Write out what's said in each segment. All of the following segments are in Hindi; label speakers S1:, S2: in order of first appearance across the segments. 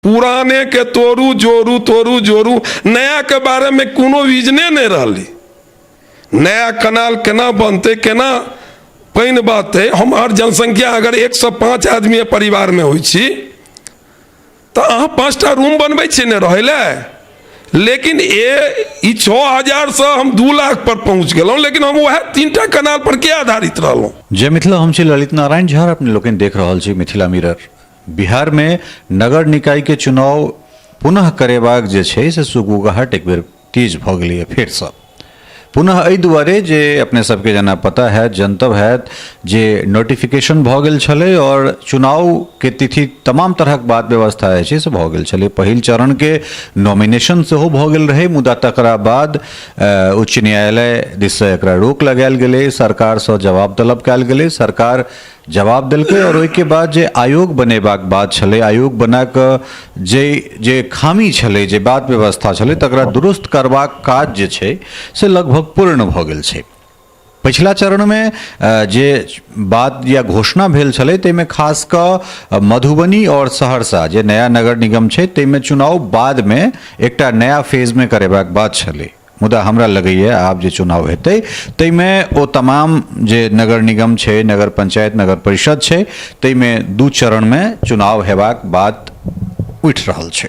S1: पुराने के तोड़ू जोड़ू नया के बारे में कोनो विजने नहीं रही। नया कनाल केना बनते, केना पानी बहते। हमार जनसंख्या अगर 105 आदमी परिवार में हो तो अहाँ 5टा रूम बनबै छी ने रहे ले। लेकिन ये 6000 से हम 2 लाख पर पहुंच गए, लेकिन हम वह 3टा कनाल पर के आधारित रहलों।
S2: जय मिथिला, हम छी ललित नारायण झा, अपने लोग देख रहा छी मिथिला मिरर। बिहार में नगर निकाय के चुनाव पुनः करेबाक जे छै से सुगबुगाहट एक बेर तेज भ गेलै फिर से। पुनः एहि दुआरे जे अपने सबके जना पता है, जनतब है जे नोटिफिकेशन भ गेल छलै और चुनाव के तिथि तमाम तरहक बात व्यवस्था छै से भ गेल छलै। पहिल चरण के नॉमिनेशन सेहो भ गेल रहे, मुदा तकरा बाद उच्च न्यायालय दिस एकरा रोक लगायल गेलै, सरकार से जवाब तलब कयल गेलै। सरकार जवाब दिलकै और ओहि के बाद जे आयोग बनेबाक बात छलै, आयोग बना कऽ जे खामी छलै, जे बात व्यवस्था छलै तकरा दुरुस्त करबाक काज जे छै से लगभग पूर्ण भ गेल छै। पिछला चरण में जे बात या घोषणा भेल छलै ताहिमे खास कऽ मधुबनी और सहरसा जे नया नगर निगम छै ताहिमे चुनाव बाद में एकटा नया फेज में करेबाक बात छलै। मुदा हमरा लगैए आब जे चुनाव हेतै ताहिमे ओ तमाम जे नगर निगम छै, नगर पंचायत, नगर परिषद छै, ताहिमे 2 चरण में चुनाव हेबाक बात उठि रहल छै।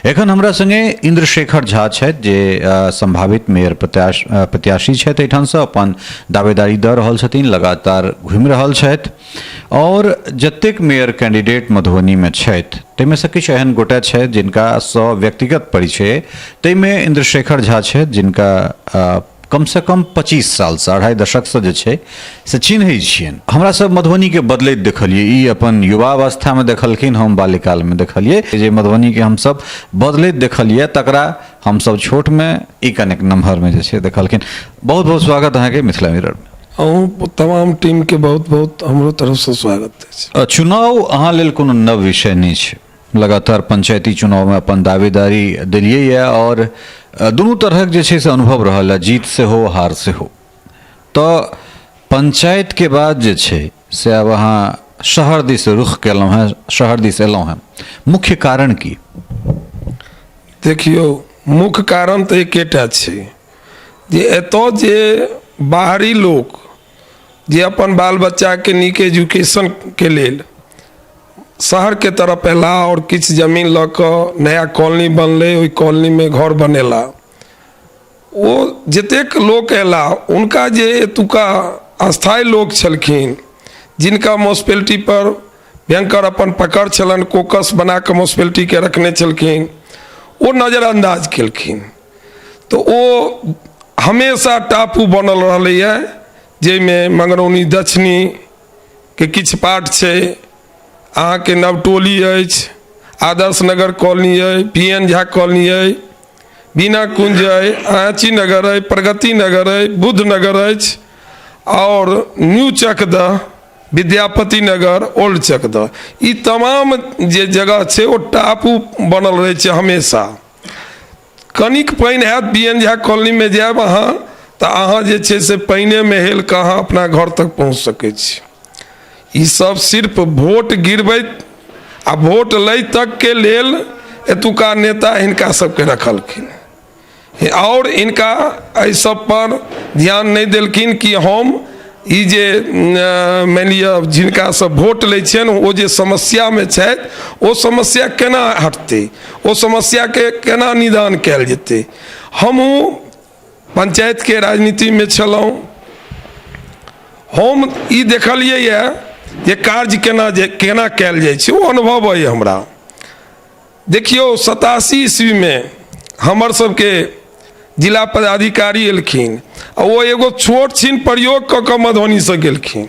S2: एखन हमरा संगे इंद्रशेखर झा छथि जे संभावित मेयर प्रत्याशी छथि, एहिठाम से अपन दावेदारी दऽ रहल छथिन, लगातार घुमि रहल छथि। और जतेक मेयर कैंडिडेट मधुबनी में छथि ताहिमे से किछु एहन गोटा छथि जिनका सँ व्यक्तिगत परिचय, ताहिमे इंद्रशेखर झा छथि जिनका कम से कम 25 साल से 2.5 दशक से जे छै से चिन्है छियनि। हमरा सब मधुबनी के बदलैत देखलिए, ई अपन युवावस्था में देखलखिन, हम बाल्यकाल में देखलिए जे मधुबनी के हम सब बदलैत देखलिए, तकरा हम सब छोट में ई कनेक नम्हर में जे छै देखलखिन। बहुत बहुत स्वागत अहाँके मिथिला मिरर में।
S1: तमाम टीम के बहुत बहुत हमरो तरफ से स्वागत है।
S2: चुनाव अहाँ लेल कोनो नव विषय नहीं छै, लगातार पंचायती चुनाव में अपन दावेदारी दिलिए है और दुनू तरहक जे छै से अनुभव रहल है, जीत से हो हार से हो। तो पंचायत के बाद जे छै से अब अहाँ शहर दिस रुख केलहुँ हैं, शहर दिस एलहुँ हैं, मुख्य कारण की?
S1: देखियो, मुख्य कारण तो एकेटा छै जे एतऽ जे बाहरी लोग जे अपन बाल बच्चा के नीक एजुकेशन के लेल शहर के तरफ एला और किछु जमीन लऽ कऽ नया कॉलोनी बनलै, ओहि कॉलोनी में घर बनेला। वो जतेक लोग एला उनका जे एतुका अस्थायी लोग छलखिन, जिनका म्यूनिसिपैलिटी पर भयंकर अपन पकड़ छलन, कोकस बना कऽ म्यूनिसिपैलिटी के रखने छलखिन, वो नज़रअंदाज केलखिन। तो वो हमेशा टापू बनल रहलैए, जाहिमे मंगरौनी दक्षिणी के किछु पार्ट छै, अहाँ के नवटोली अछि, आदर्श नगर कॉलोनी है, PN झा कॉलोनी है, बीना कुंज है, आँची नगर है, प्रगति नगर है, बुद्ध नगर अछि और न्यू चकदह, विद्यापति नगर, ओल्ड चकदह। ई तमाम जे जगह छै वो टापू बनल रहे छै हमेशा। कनिक पानि हैत BN झा कॉलोनी में जायब अहाँ तो अहाँ जे छै से पानिए में हेल कऽ अहाँ अपना घर तक पहुँच सकै छी। ई सब सिर्फ वोट गिरबैत आ वोट लै तक के लेल एतुका नेता हिनका सबके रखलखिन और इनका एहि सब पर ध्यान नहीं देलखिन कि हम ई जे मान लिअ जिनका सब वोट लै छनि ओ जे समस्या में छथि ओ समस्या केना हटतै, ओ समस्या के केना निदान कयल जेतै। हमहूँ पंचायत के राजनीति में छलहुँ, हम ई देखलिए यऽ जे कार्य केना कयल जाइ छै, वो अनुभव है हमरा। देखियो 87 ईस्वी में हमर सबके जिला पदाधिकारी एलखिन आ वो एगो छोट छिन प्रयोग कऽ कऽ मधुबनी से गेलखिन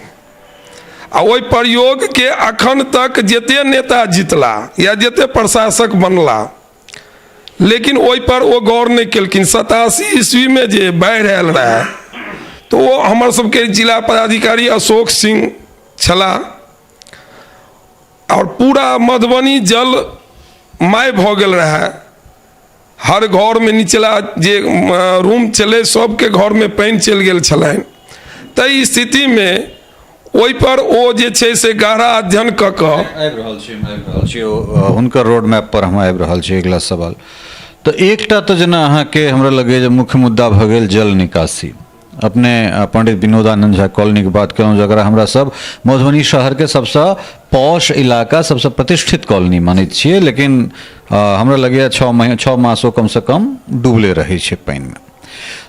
S1: आ ओहि प्रयोग के अखन तक जते नेता जितला या जते प्रशासक बनला, लेकिन ओहि पर वो गौर नहीं केलखिन। 87 ईस्वी में जे बाढ़ि आयल रहे तो वो हमर सबके जिला पदाधिकारी अशोक सिंह छला और पूरा मधुबनी जल माय भ गेल रहे। हर घर में निचला जे रूम चले सबके घर में पानी चल गेल छलनि। तै स्थिति में ओहि पर ओ जे छै से गहरा अध्ययन कऽ कऽ
S2: आबि रहल छी हुनकर रोड मैप पर हम आबि रहल छी। अगिला सवाल तो एकटा तो जना अहाँके हमरा लगे जे मुख्य मुद्दा भऽ गेल जल निकासी। अपने पंडित विनोदानंद झा कॉलोनी की बात करूँ जकरा हमरा सब मधुबनी शहर के सबसे पॉश इलाका सबसे प्रतिष्ठित कॉलोनी मानैत छियै, लेकिन हमरा लगैए 6 मासो कम से कम डूबले रहै छै पानि में।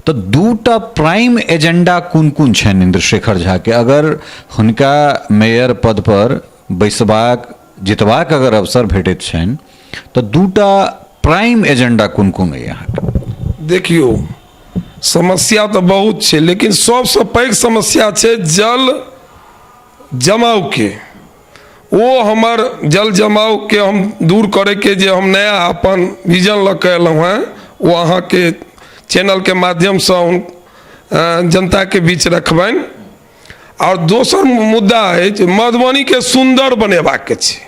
S2: तो दूटा प्राइम एजेंडा कोन कोन छनि इंद्रशेखर झा के, अगर हुनका मेयर पद पर बैसबाक जितबाक अगर अवसर भेटैत छनि तो दूटा प्राइम एजेंडा कोन कोन अइ अहाँके?
S1: देखियो समस्या तो बहुत छै, लेकिन सबसे पैघ समस्या छै जल जमाव के। वो हमर जल जमाव के हम दूर करे के जे हम नया अपन विजन लऽ के एलहुँ हैं, वो अहाँ के चैनल के माध्यम से जनता के बीच रखबनि। और दोसर मुद्दा है जे मधुबनी के सुंदर बनेबाक के छै।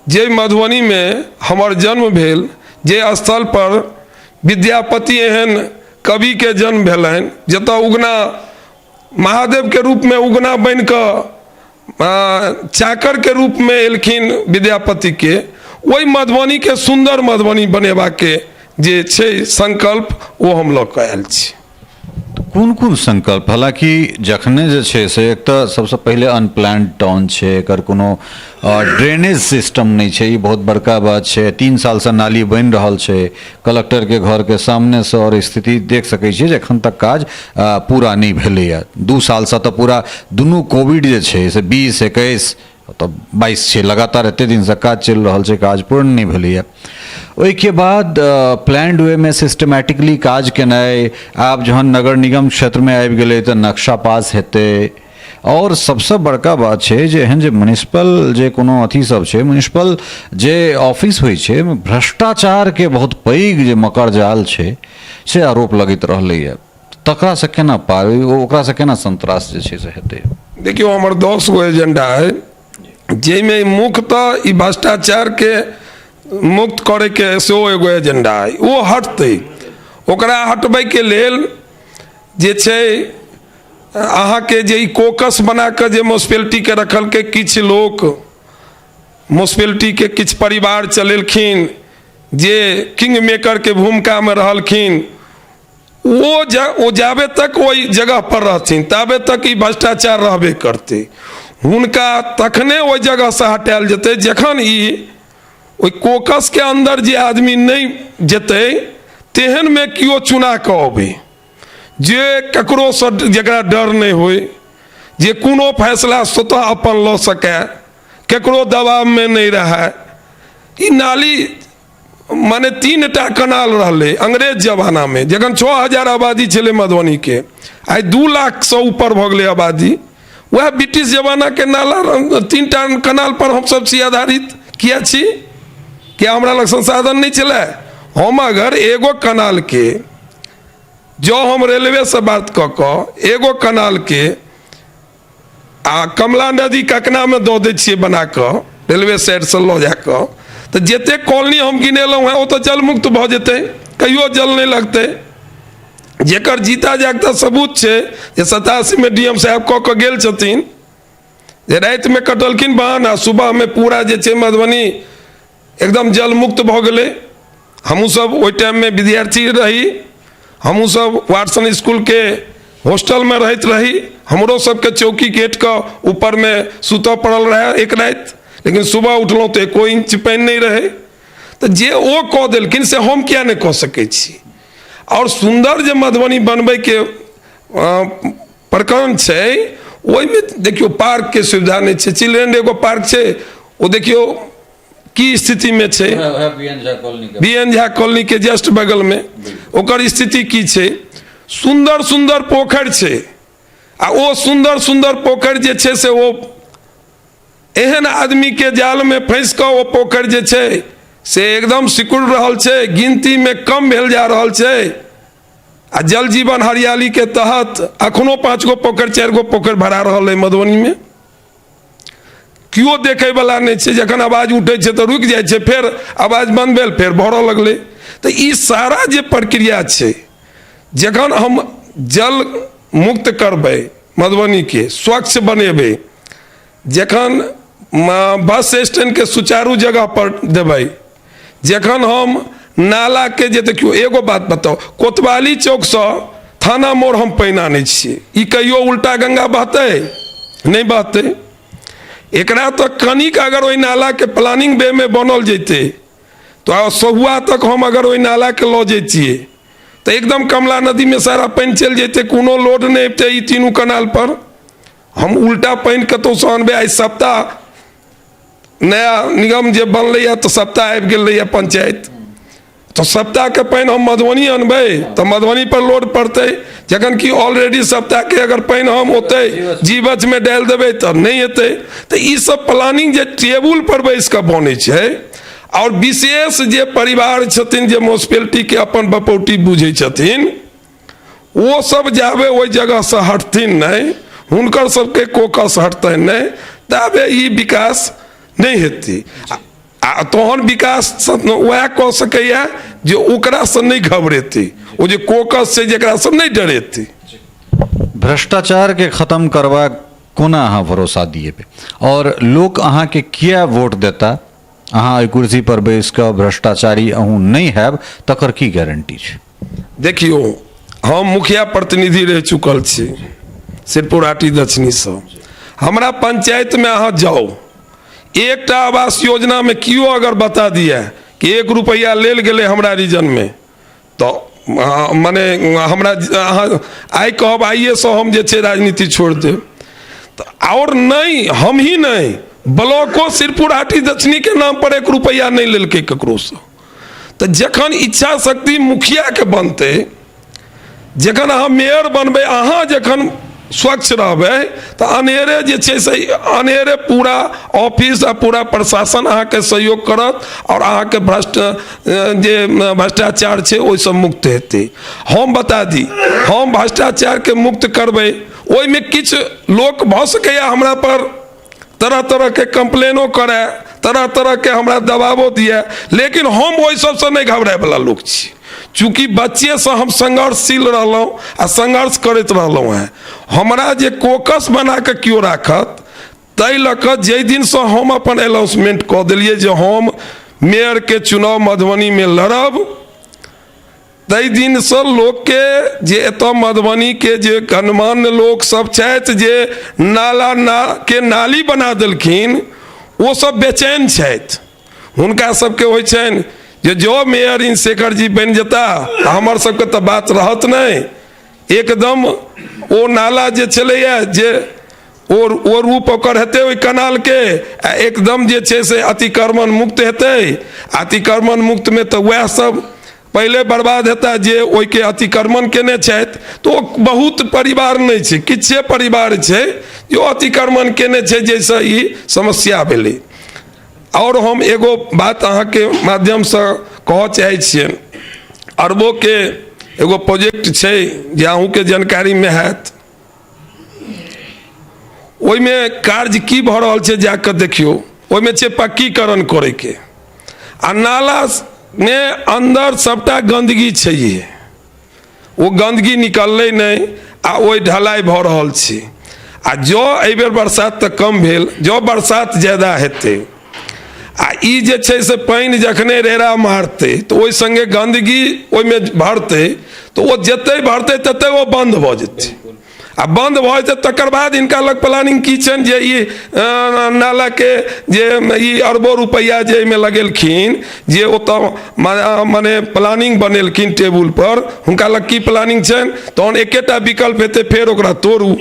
S1: जे मधुबनी में हमर जन्म भेल, जे स्थल पर विद्यापति एहन कवि के जन्म भेलनि, जतऽ उगना महादेव के रूप में उगना बन कऽ चाकर के रूप में एलखिन विद्यापति के, वही मधुबनी के सुंदर मधुबनी बनेबा के जे छै संकल्प वो हम लऽ कऽ आयल छी।
S2: कोन कोन संकल्प? हालांकि जखने जे छै से एक तो सबसे पहले अनप्लान्ड टाउन छै, एकर कोनो ड्रेनेज सिस्टम नहीं छै, ई बहुत बड़का बात छै। 3 साल से नाली बन रहल छै कलेक्टर के घर के सामने से, और स्थिति देख सकै छियै जे एखन तक काज पूरा नहीं भेलैया। 2 साल से तो पूरा दुनू कोविड जे छै से 20, 21 तो 22 छै, लगातार एते दिन से काज चल रहल छै, काज पूर्ण नहीं भेलैया। ओहिके बाद प्लान्ड वे में सिस्टमैटिकली काज केनाइ, आब जहन नगर निगम क्षेत्र में आबि गेलै तऽ नक्शा पास हेतै। और सबसे बड़का बात छै जे एहन जे म्युनिसिपल जे कोनो अथी सब छै, म्युनिसिपल जे ऑफिस होइ छै, भ्रष्टाचार के बहुत पैघ जे मकर जाल छै से आरोप लगैत रहलैया। तकरा से केना पार, ओकरा से केना संतरास जे छै से हेतै?
S1: देखियो हमर 10 गो एजेंडा है, जाहिमे मुख्यतः ई भ्रष्टाचार के मुक्त करे के सेहो एगो एजेंडा है। वो हटतै, ओकरा हटबै के लेल जे छै अहाँके जे ई कोकस बना कऽ जे म्युनिसिपैलिटी के रखल के, किछु लोक म्युनिसिपैलिटी के किछु परिवार चलेलखिन जे किंग मेकर के भूमिका में रहलखिन, वो जाबे तक ओहि जगह पर रहथिन ताबे तक ई भ्रष्टाचार रहबे करते। हुनका तखने ओहि जगह से हटायल जेतै जखन ई ओहि कोकस के अंदर जे आदमी नहीं जेतै तेहन में किओ चुना कऽ अबै, जे ककरो से जकरा डर नहीं होय, जे कोनो फैसला स्वतः अपन लऽ सकै, ककरो दबाव में नहीं रहे। ई नाली माने 3टा कनाल रहले अंग्रेज जमाना में, जखन 6000 आबादी छलै मधुबनी के, आइ 2 लाख से ऊपर भऽ गेलै आबादी। वह ब्रिटिश जमाना के नाला 3टा कनाल पर हम सब छी आधारित किया छी? क्या हमरा लग संसाधन नहीं चले? हम अगर एगो कनाल के जो हम रेलवे से बात कऽ एगो कनाल के आ कमला नदी ककना में दऽ दै छियै बना कऽ रेलवे साइड से लऽ जा कऽ, तो जते कॉलोनी हम गिनेलहुँ हैं वो तो जल मुक्त भऽ जेतै, कहियो जल नहीं लगतै। जेकर जीता जागता सबूत छै जे 87 में डीएम साहब कऽ के गेल छथिन, जे राति में कटलखिन बाहन आ सुबह में पूरा जे छै मधुबनी एकदम जल मुक्त भऽ गेलै। हमहूँ सब ओहि टाइम में विद्यार्थी रही, हमहूँ सब वाटसन स्कूल के हॉस्टल में रहैत रही, हमरो सबके चौकी गेट के ऊपर में सुतऽ पड़ल रहे एक राति, लेकिन सुबह उठलहुँ तो 1 इंच पानि नहीं रहे। तो जे ओ कऽ देलखिन से हम किया नहीं कऽ सकै छी? और सुंदर जे मधुबनी बनबै के प्रकरण छै, ओहिमे देखियो पार्क के सुविधा नहीं छै। चिल्ड्रेन एगो पार्क छै, वो देखियो की स्थिति में छै, बीएन झा कॉलोनी के जस्ट बगल में ओकर स्थिति की छै। सुंदर सुंदर पोखरि छै, आ ओ सुंदर सुंदर पोखरि जे छै से वो एहन आदमी के जाल में फंस कऽ वो पोखरि जे छै से एकदम सिकुड़ रहल छै, गिनती में कम भेल जा रहल छै। आ जल जीवन हरियाली के तहत अखनो 5 गो पोखरि 4 गो पोखरि भरा रहल है मधुबनी में, किओ देखे वाला नहीं छै। जखन आवाज उठे छै तो रुक जाए छै, फिर आवाज बंद भेल फिर भरऽ लगले। तो ई सारा जे प्रक्रिया छै, जखन हम जल मुक्त करबै मधुबनी के, स्वच्छ बनेबै, जखन बस स्टैंड के सुचारू जगह पर देबै, जखन हम नाला के जे देखियो एगो बात बताओ, कोतवाली चौक से थाना मोड़ हम पानि आनै छियै, ई कहियो उल्टा गंगा बहतै? नहीं बहतै। एकरा तो कनिक अगर ओहि नाला के प्लानिंग वे में बनल जैते तो सहुआ तक हम अगर ओहि नाला के लऽ जैतियै तो एकदम कमला नदी में सारा पानि चलि जैते, कोनो लोड नहीं अबते ई तीनू कनाल पर। हम उल्टा पानि कतौ से अनबै? आई सप्ताह नया निगम जे बनलै तो सप्ताह आबि गेलै पंचायत, तो सप्ताह के पानि हम मधुबनी अनबै तो मधुबनी पर लोड पड़तै, जखन कि ऑलरेडी सप्ताह के अगर पानि हम ओतै जीवच में डालि देबै तो नहीं हेतै। तो ई सब प्लानिंग जे टेबुल पर बैस कऽ बनै छै, और विशेष जे परिवार छथिन जे म्यूनिसिपैलिटी के अपन बपौटी बुझै छथिन, वो सब जाबे ओहि जगह से हटथिन नहीं, हुनकर सबके कोकस हटतै नहीं, ताबे ई विकास नहीं हेतै। तहन विकास वह कह सकैया जे ओकरा से नहीं घबरेतै, वो जे कोकस छै जेकरा से नहीं डरेतै।
S2: भ्रष्टाचार के खत्म करवा कोना अहाँ भरोसा दिए और लोग अहाँ के किया वोट देता? अहाँ कुर्सी पर बैस कऽ भ्रष्टाचारी अहूँ नहीं हैब तकर की गारंटी छै?
S1: देखियो, हम मुखिया प्रतिनिधि रह चुकल छी सिरपुर हाटी दक्षिणी से। हमरा पंचायत में अहाँ जाओ, एकटा आवास योजना में कियो अगर बता दिया कि 1 रुपया लेल गेले हमरा रीजन में, तो माने हमरा आई कहब आइए से हम जे छै राजनीति छोड़ देब। तो और नहीं, हम ही नहीं, ब्लॉको सिरपुर हाटी दक्षिणी के नाम पर 1 रुपया नहीं लेलकै ककरो से। तो जखन इच्छा शक्ति मुखिया के बनते, जखन अहाँ मेयर बनबै, अहाँ जखन स्वच्छ रहबै तो अनेरे जे छै से अनेरे पूरा ऑफिस आ पूरा प्रशासन अहाँके सहयोग करत और अहाँके भ्रष्टाचार छै ओहिसँ मुक्त हेतै। हम बता दी, हम भ्रष्टाचार के मुक्त करबै, ओहिमे किछु लोक भऽ सकैया हमरा पर तरह तरह के कंप्लेनो करे, तरह तरह के हमरा दबावो दिए, लेकिन हम ओहि सबसे नहीं घबराए वाला लोग छी। चूँकि बच्चे से हम संघर्षशील रहलहुँ आ संघर्ष करैत रहलहुँ हैं। हमरा जे कोकस बना के क्यों राखत, ताहि लऽ कऽ जाहि दिन से हम अपन अनाउंसमेंट कऽ देलियै जे हम मेयर के चुनाव मधुबनी में लड़ब, ताहि दिन से लोग के जे एतऽ मधुबनी के जे गणमान्य लोग सब छथि जे के नाली बना देलखिन, वो सब बेचैन छथि। हुनका सबके होइ छनि जे जो मेयर इन शेखर जी बनि जेता हमर सबके तऽ बात रहत नहीं, एकदम ओ नाला जे छलैया जे ओ रूप ओकर हेतै ओहि कनाल के, एकदम जे छै से अतिक्रमण मुक्त हेतै। अतिक्रमण मुक्त में तो वह सब पहले बर्बाद हेता जे ओहि के अतिक्रमण केने छथि। तो बहुत परिवार नहीं छै, किछे परिवार छै जो अतिक्रमण केने छै, जैसे ई समस्या भेलै। और हम एगो बात अहाँ के माध्यम से कह चाहे छियनि, अरबो के एगो प्रोजेक्ट छै जे अहूँ के जानकारी में हैत, ओहिमे कार्य की भऽ रहल छै जाके देखियो। ओहिमे छै पक्कीकरण करे के, आ नाला में अंदर सबटा गंदगी छै, वो गंदगी निकललै नहीं आ ओहि ढलाई भऽ रहल छै। आ जो एहि बेर बरसात तऽ कम भेल, जो बरसात ज्यादा हेतै आ ई जे छै से पानि जखने रेरा मारतै तो ओहि संगे गंदगी ओहिमे भरतै, तो वो जते भरतै तते वो बंद भऽ जेतै। आ बंद भऽ जेतै तकर बाद इनका लग प्लानिंग की छनि जे ई नाला के जे ई अरबों रुपया जे एहिमे लगेलखिन, जे ओतऽ माने प्लानिंग बनेलखिन टेबुल पर, हुनका लग की प्लानिंग छनि, तहन एकेटा विकल्प हेतै, फेर ओकरा तोड़ू।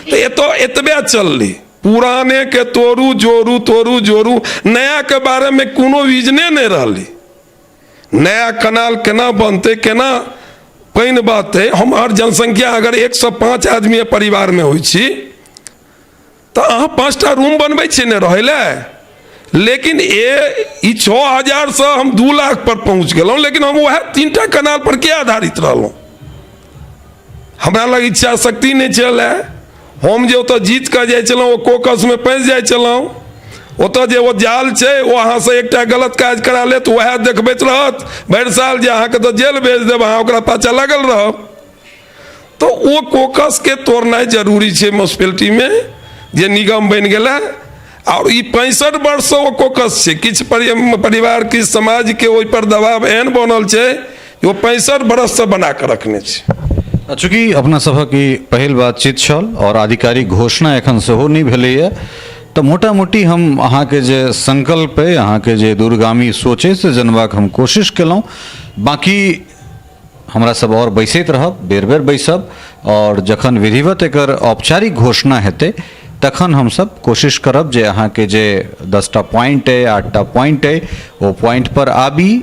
S1: तो एतबे चललै, पुराने के तोड़ू जोड़ू तोड़ू जोड़ू, नया के बारे में कोनो विजने नहीं रहलै। नया कनाल केना बनते, केना पानि बहतै। हमार जनसंख्या अगर 105 आदमी परिवार में होइ छी तो अहाँ 5टा रूम बनबै छी ने रहै लए, लेकिन ई 6000 से हम 2 लाख पर पहुंच गेलहुँ, लेकिन हम वह 3टा कनाल पर के आधारित रहलहुँ। हमरा लग इच्छा शक्ति नहीं चले, हम जे ओतऽ जीत कऽ जाइ छलहुँ ओ कोकस में फँसि जाइ छलहुँ। ओतऽ जे वो जाल छै वो अहाँ से एकटा गलत काज करा लेत, वह देखबैत रहत भरि साल जे अहाँके तऽ जेल भेज देब, अहाँ ओकरा पाछा लगल रहब। तो वो कोकस के तोड़नाइ जरूरी छै म्यूनिसिपैलिटी में, जे निगम बनि गेलै और ई 65 वर्ष से कोकस छै। किछु परिवार किछु समाज के ओहि पर दबाव एहन बनल छै जे ओ 65 वर्ष से बना के रखने छै।
S2: चूँकि अपना सभक ई पहिल बातचीत छल और आधिकारिक घोषणा एखन सेहो नहि भेलैए, तो मोटा मोटी हम अहाँके जे संकल्प अइ, अहाँके जे दूरगामी सोच अइ से जनबाक हम कोशिश केलहुँ। बाकी हमरा सब और बैसैत रहब, बेर बेर बैसब, और जखन विधिवत एकर औपचारिक घोषणा हेतै तखन हम सब कोशिश करब जे अहाँके जे 10टा पॉइंट अइ, 8टा पॉइंट अइ, ओ पॉइंट पर आबी,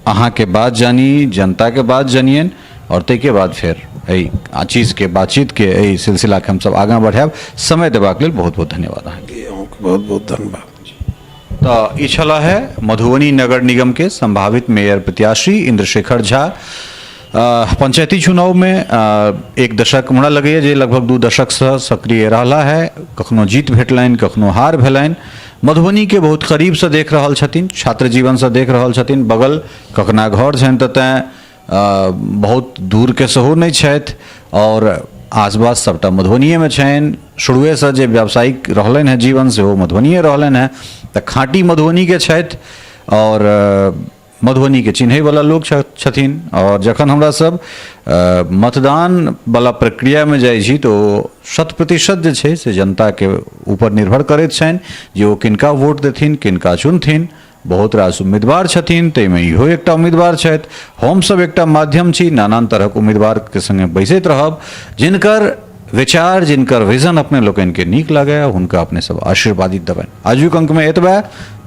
S2: अहाँके बात जानी, जनता के बात जानियन, और ताहिके बाद फिर एहि चीज के बातचीत के एहि सिलसिला के हम सब आगाँ बढ़ायब। समय देबाक लेल बहुत बहुत धन्यवाद अहाँके।
S1: बहुत बहुत धन्यवाद।
S2: तो ई छला है मधुबनी नगर निगम के संभावित मेयर प्रत्याशी इंद्रशेखर झा। पंचायती चुनाव में एक दशक हमरा लगैए जे लगभग 2 दशक से सक्रिय रहला है। कखनो जीत भेटलनि, कखनो हार भेलनि। मधुबनी के बहुत करीब से देख रहल छथिन, छात्र जीवन से देख रहल छथिन। बगल कखना घर छनि तऽ तेँ बहुत दूर के सेहो नहि छथि, और आसपास सबटा मधुबनीये में छनि। शुरुए से जे व्यावसायिक रहलनि हैं जीवन सेहो मधुबनीये रहलनि हैं, तऽ खाँटी मधुबनी के छथि और मधुबनी के चिन्है वाला लोग छथिन। और जखन हमरा सब मतदान वाला प्रक्रिया में जाइ छी तो 100% जे छै से जनता के ऊपर निर्भर करैत छनि जे ओ किनका वोट देथिन, किनका चुनथिन। बहुत रास उम्मीदवार छथिन, ताहिमे इहो एकटा उम्मीदवार छथि। हम सब एकटा माध्यम छी, नानान तरहक उम्मीदवार के संगे बैसैत रहब। जिनकर विचार, जिनकर विजन अपने लोकनि के नीक लागय हुनका अपने सब आशीर्वादित देबनि। आजुक अंक में एतबे,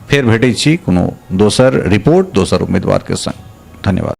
S2: फेर भेटै छी कोनो दोसर रिपोर्ट, दोसर उम्मीदवार के संग। धन्यवाद।